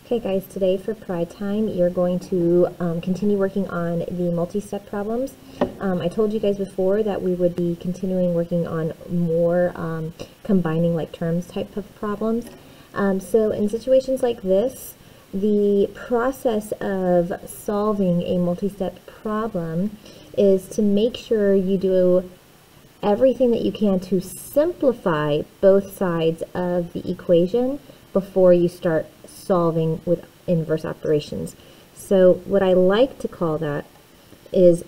Okay guys, today for Pride Time, you're going to continue working on the multi-step problems. I told you guys before that we would be continuing working on more combining like terms type of problems. So in situations like this, the process of solving a multi-step problem is to make sure you do everything that you can to simplify both sides of the equation before you start solving with inverse operations. So what I like to call that is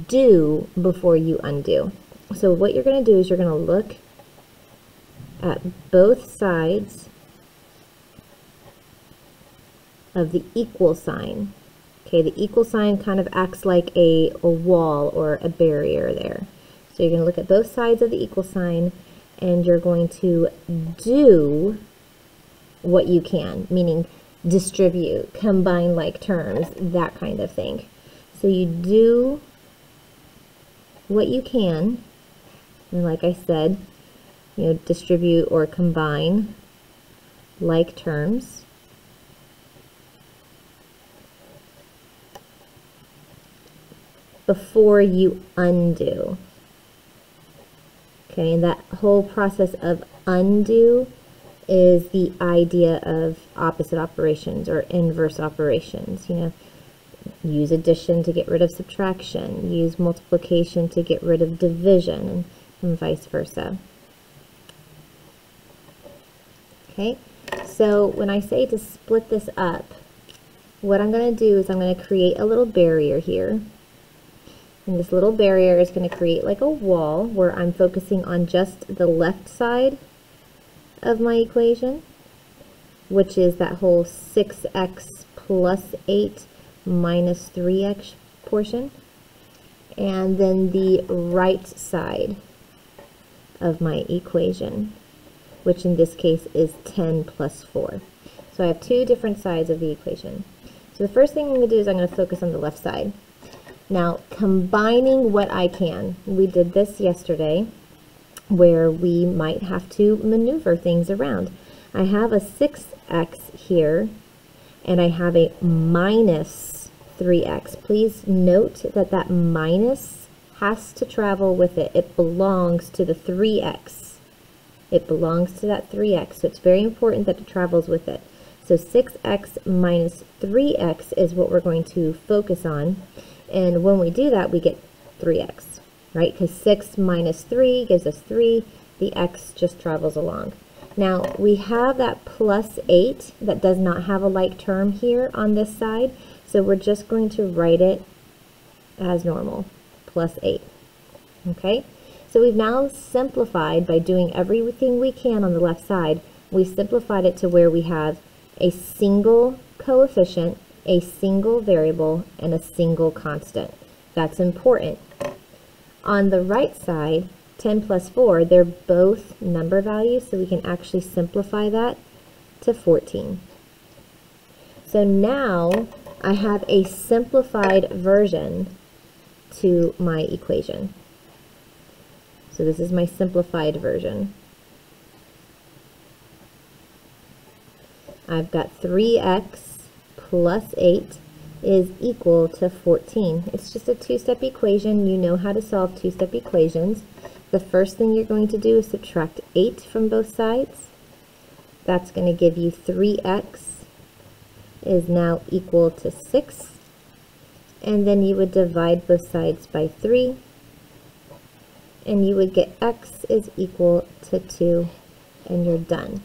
do before you undo. So what you're going to do is you're going to look at both sides of the equal sign. Okay, the equal sign kind of acts like a wall or a barrier there. So you're going to look at both sides of the equal sign and you're going to do what you can, meaning distribute, combine like terms, that kind of thing. So you do what you can, and like I said, distribute or combine like terms. Before you undo. Okay, and that whole process of undo is the idea of opposite operations or inverse operations. Use addition to get rid of subtraction, use multiplication to get rid of division, and vice versa. Okay, so when I say to split this up, what I'm going to do is I'm going to create a little barrier here. And this little barrier is going to create like a wall where I'm focusing on just the left side of my equation, which is that whole 6x plus 8 minus 3x portion, and then the right side of my equation, which in this case is 10 plus 4. So I have two different sides of the equation. So the first thing I'm going to do is I'm going to focus on the left side. Now, combining what I can. We did this yesterday, where we might have to maneuver things around. I have a 6x here, and I have a minus 3x. Please note that that minus has to travel with it. It belongs to the 3x. It belongs to that 3x, so it's very important that it travels with it. So 6x minus 3x is what we're going to focus on. And when we do that, we get 3x. Right, because 6 minus 3 gives us 3. The x just travels along. Now, we have that plus 8 that does not have a like term here on this side, so we're just going to write it as normal, plus 8. Okay, so we've now simplified by doing everything we can on the left side. We simplified it to where we have a single coefficient, a single variable, and a single constant. That's important. On the right side, 10 plus 4, they're both number values, so we can actually simplify that to 14. So now I have a simplified version to my equation. So this is my simplified version. I've got 3x plus 8 is equal to 14. It's just a two-step equation. You know how to solve two-step equations. The first thing you're going to do is subtract 8 from both sides. That's going to give you 3x is now equal to 6. And then you would divide both sides by 3. And you would get x is equal to 2. And you're done.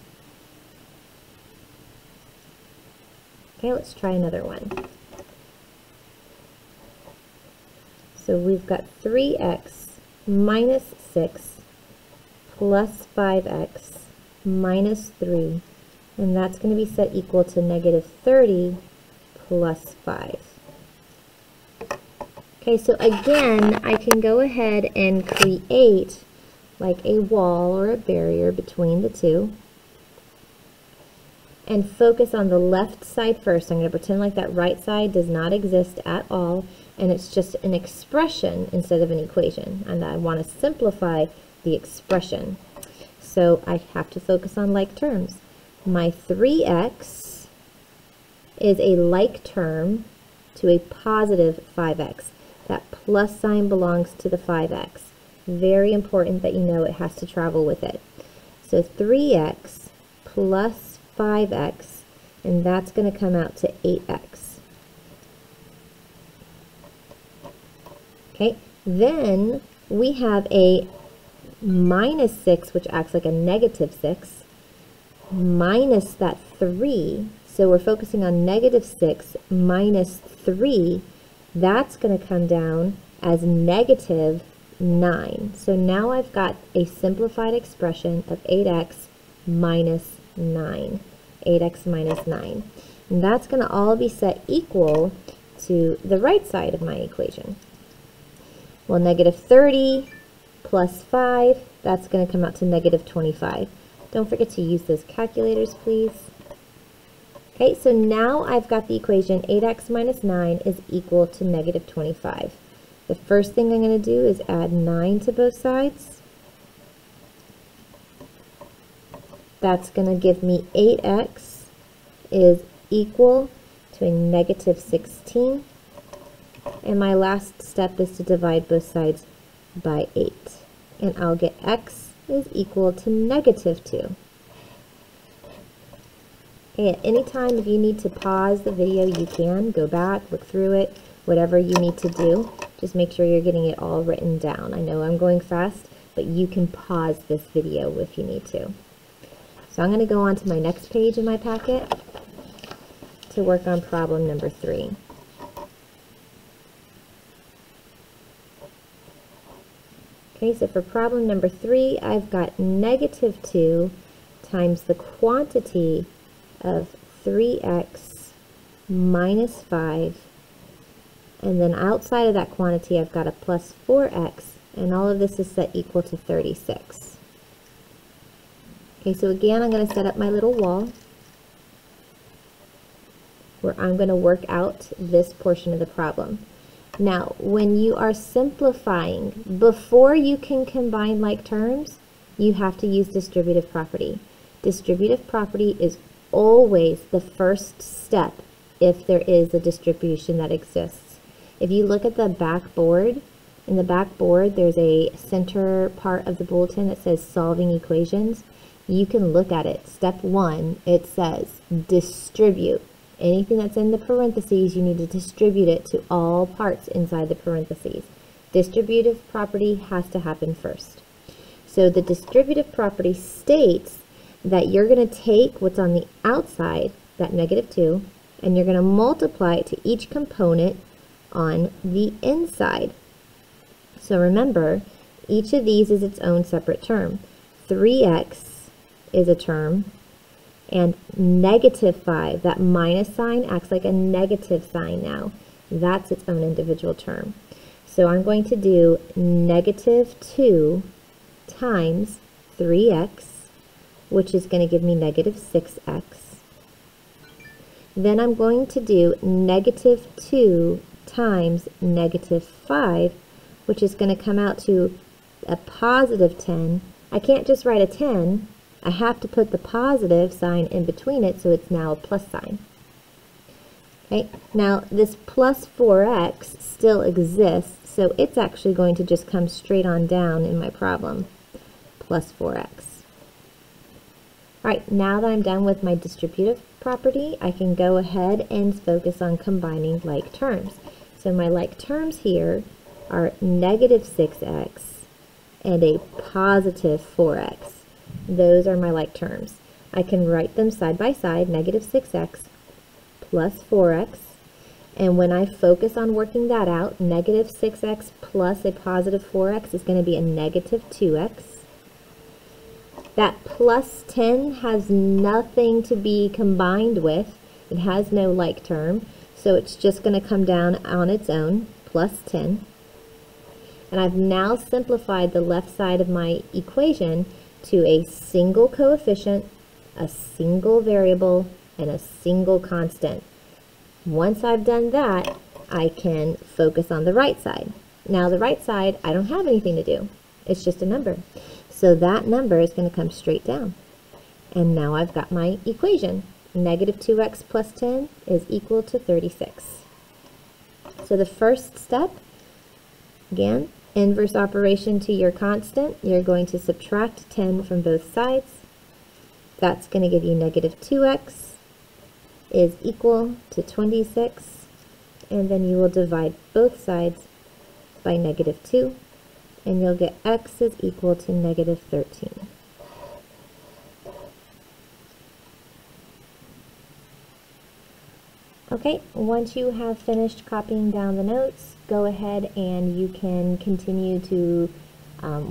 Okay, let's try another one. So we've got 3x minus 6 plus 5x minus 3, and that's going to be set equal to negative 30 plus 5. Okay, so again, I can go ahead and create like a wall or a barrier between the two and focus on the left side first. I'm going to pretend like that right side does not exist at all, and it's just an expression instead of an equation, and I want to simplify the expression. So I have to focus on like terms. My 3x is a like term to a positive 5x. That plus sign belongs to the 5x. Very important that you know it has to travel with it. So 3x plus 5x, and that's going to come out to 8x. Okay, then we have a minus 6, which acts like a negative 6, minus that 3. So we're focusing on negative 6 minus 3. That's going to come down as negative 9. So now I've got a simplified expression of 8x minus 9. 8x minus 9. And that's going to all be set equal to the right side of my equation. Well, negative 30 plus 5, that's going to come out to negative 25. Don't forget to use those calculators, please. Okay, so now I've got the equation 8x minus 9 is equal to negative 25. The first thing I'm going to do is add 9 to both sides. That's going to give me 8x is equal to a negative 16. And my last step is to divide both sides by 8. And I'll get x is equal to negative 2. Okay, at any time if you need to pause the video, you can. Go back, look through it, whatever you need to do. Just make sure you're getting it all written down. I know I'm going fast, but you can pause this video if you need to. So I'm going to go on to my next page in my packet to work on problem number 3. Okay, so for problem number 3, I've got negative 2 times the quantity of 3x minus 5, and then outside of that quantity I've got a plus 4x, and all of this is set equal to 36. Okay, so again I'm going to set up my little wall where I'm going to work out this portion of the problem. Now, when you are simplifying, before you can combine like terms, you have to use distributive property. Distributive property is always the first step if there is a distribution that exists. If you look at the backboard, in the backboard there's a center part of the bulletin that says solving equations. You can look at it. Step 1, it says distribute. Anything that's in the parentheses, you need to distribute it to all parts inside the parentheses. Distributive property has to happen first. So the distributive property states that you're going to take what's on the outside, that negative 2, and you're going to multiply it to each component on the inside. So remember, each of these is its own separate term. 3x is a term, and negative 5, that minus sign acts like a negative sign now. That's its own individual term. So I'm going to do negative 2 times 3x, which is going to give me negative 6x. Then I'm going to do negative 2 times negative 5, which is going to come out to a positive 10. I can't just write a 10. I have to put the positive sign in between it, so it's now a plus sign. Okay, now this plus 4x still exists, so it's actually going to just come straight on down in my problem, plus 4x. Alright, now that I'm done with my distributive property, I can go ahead and focus on combining like terms. So my like terms here are negative 6x and a positive 4x. Those are my like terms. I can write them side by side, negative 6x plus 4x, and when I focus on working that out, negative 6x plus a positive 4x is going to be a negative 2x. That plus 10 has nothing to be combined with. It has no like term, so it's just going to come down on its own, plus 10. And I've now simplified the left side of my equation to a single coefficient, a single variable, and a single constant. Once I've done that, I can focus on the right side. Now the right side, I don't have anything to do. It's just a number. So that number is going to come straight down. And now I've got my equation. negative 2x plus 10 is equal to 36. So the first step, again, inverse operation to your constant. You're going to subtract 10 from both sides. That's going to give you negative 2x is equal to 26. And then you will divide both sides by negative 2. And you'll get x is equal to negative 13. Okay, once you have finished copying down the notes, go ahead and you can continue to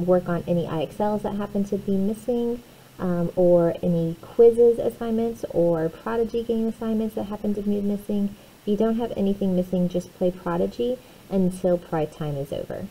work on any IXLs that happen to be missing, or any quizzes assignments or Prodigy game assignments that happen to be missing. If you don't have anything missing, just play Prodigy until pride time is over.